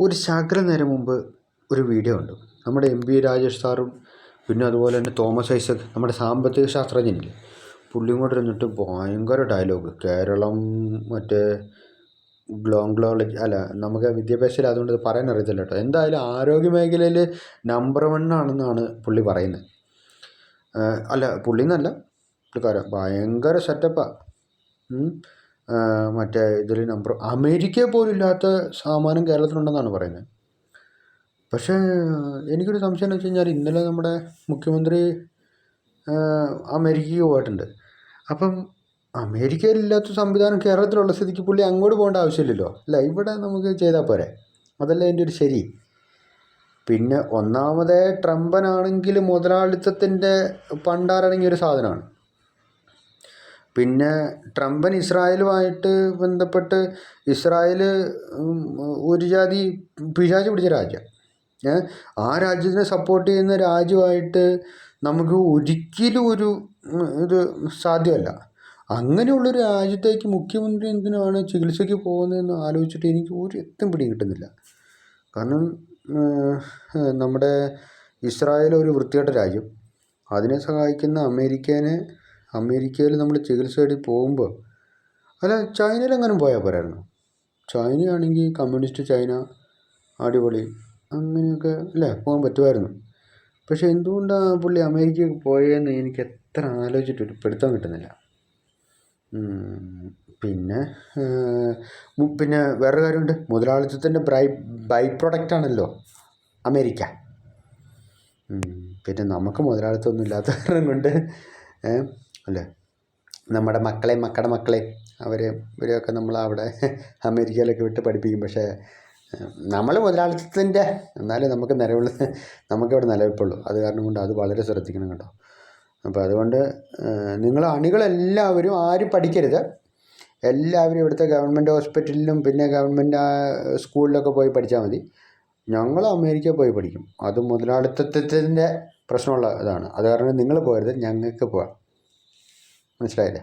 ഒരു ശകല നേരം മുമ്പ് ഒരു വീഡിയോ ഉണ്ട്. നമ്മുടെ എം പി രാജേഷ് സാറും പിന്നെ അതുപോലെ തന്നെ തോമസ് ഐസക്, നമ്മുടെ സാമ്പത്തിക ശാസ്ത്രജ്ഞനില്ലേ, പുള്ളിയും കൂടെ ഇരുന്നിട്ട് ഭയങ്കര ഡയലോഗ്. കേരളം മറ്റേ ഗ്ലോളജി അല്ല, നമുക്ക് വിദ്യാഭ്യാസത്തിൽ അതുകൊണ്ട് ഇത് പറയാൻ അറിയത്തില്ല കേട്ടോ. എന്തായാലും ആരോഗ്യ മേഖലയിൽ നമ്പർ 1 ആണെന്നാണ് പുള്ളി പറയുന്നത്. അല്ല, പുള്ളിന്നല്ല, പുള്ളിക്കാരൻ ഭയങ്കര സെറ്റപ്പാണ്. മറ്റേ ഇതിൽ നമ്പർ അമേരിക്കയിൽ പോലും ഇല്ലാത്ത സാമാനം കേരളത്തിലുണ്ടെന്നാണ് പറയുന്നത്. പക്ഷേ എനിക്കൊരു സംശയം എന്ന് വെച്ച് കഴിഞ്ഞാൽ, ഇന്നലെ നമ്മുടെ മുഖ്യമന്ത്രി അമേരിക്കയ്ക്ക് പോയിട്ടുണ്ട്. അപ്പം അമേരിക്കയിലില്ലാത്ത സംവിധാനം കേരളത്തിലുള്ള സ്ഥിതിക്ക് പുള്ളി അങ്ങോട്ട് പോകേണ്ട ആവശ്യമില്ലല്ലോ. അല്ല, ഇവിടെ നമുക്ക് ചെയ്താൽ പോരെ? അതല്ലേ എൻ്റെ ഒരു ശരി. പിന്നെ ഒന്നാമതേ ട്രംപനാണെങ്കിൽ മുതലാളിത്തത്തിൻ്റെ പണ്ടാരടങ്ങിയ ഒരു സാധനമാണ്. പിന്നെ ട്രംപൻ ഇസ്രായേലുമായിട്ട് ബന്ധപ്പെട്ട് ഇസ്രായേൽ ഒരു ജാതി പിശാച് പിടിച്ച രാജ്യം. ആ രാജ്യത്തിനെ സപ്പോർട്ട് ചെയ്യുന്ന രാജ്യമായിട്ട് നമുക്ക് ഒരിക്കലും ഒരു ഇത് സാധ്യമല്ല. അങ്ങനെയുള്ളൊരു രാജ്യത്തേക്ക് മുഖ്യമന്ത്രി എന്തിനാണ് ചികിത്സയ്ക്ക് പോകുന്നതെന്ന് ആലോചിച്ചിട്ട് എനിക്ക് ഒരു എത്തും പിടിയും കിട്ടുന്നില്ല. കാരണം നമ്മുടെ ഇസ്രായേൽ ഒരു വൃത്തികെട്ട രാജ്യം, അതിനെ സഹായിക്കുന്ന അമേരിക്കയിൽ നമ്മൾ ചികിത്സ തേടി പോകുമ്പോൾ, അല്ല ചൈനയിലെങ്ങാനും പോയാൽ പോരായിരുന്നു. ചൈനയാണെങ്കിൽ കമ്മ്യൂണിസ്റ്റ് ചൈന അടിപൊളി, അങ്ങനെയൊക്കെ അല്ലേ പോകാൻ പറ്റുമായിരുന്നു. പക്ഷേ എന്തുകൊണ്ടാണ് പുള്ളി അമേരിക്കയിൽ പോയതെന്ന് എനിക്ക് എത്ര ആലോചിച്ചിട്ട് പിടുത്തം കിട്ടുന്നില്ല. പിന്നെ വേറൊരു കാര്യമുണ്ട്, മുതലാളിത്തത്തിൻ്റെ ബൈ പ്രൊഡക്റ്റാണല്ലോ അമേരിക്ക. പിന്നെ നമുക്ക് മുതലാളിത്തമൊന്നും ഇല്ലാത്ത കാരണം കൊണ്ട് അല്ലേ, നമ്മുടെ മക്കളുടെ മക്കളെ ഇവരെയൊക്കെ നമ്മൾ അവിടെ അമേരിക്കയിലൊക്കെ വിട്ട് പഠിപ്പിക്കും. പക്ഷേ നമ്മൾ മുതലാളിത്തത്തിൻ്റെ, എന്നാലും നമുക്കിവിടെ നിലനിൽപ്പുള്ളൂ. അത് കാരണം കൊണ്ട് അത് വളരെ ശ്രദ്ധിക്കണം കേട്ടോ. അപ്പോൾ അതുകൊണ്ട് നിങ്ങൾ അണികളെല്ലാവരും ആരും പഠിക്കരുത്. എല്ലാവരും ഇവിടുത്തെ ഗവൺമെൻറ് ഹോസ്പിറ്റലിലും പിന്നെ ഗവൺമെൻറ് സ്കൂളിലൊക്കെ പോയി പഠിച്ചാൽ മതി. ഞങ്ങൾ അമേരിക്കയിൽ പോയി പഠിക്കും. അത് മുതലാളിത്തത്തിൻ്റെ പ്രശ്നമുള്ള ഇതാണ്. അത് കാരണം നിങ്ങൾ പോകരുത്, ഞങ്ങൾക്ക് പോവാം. മനസ്സിലായില്ലേ?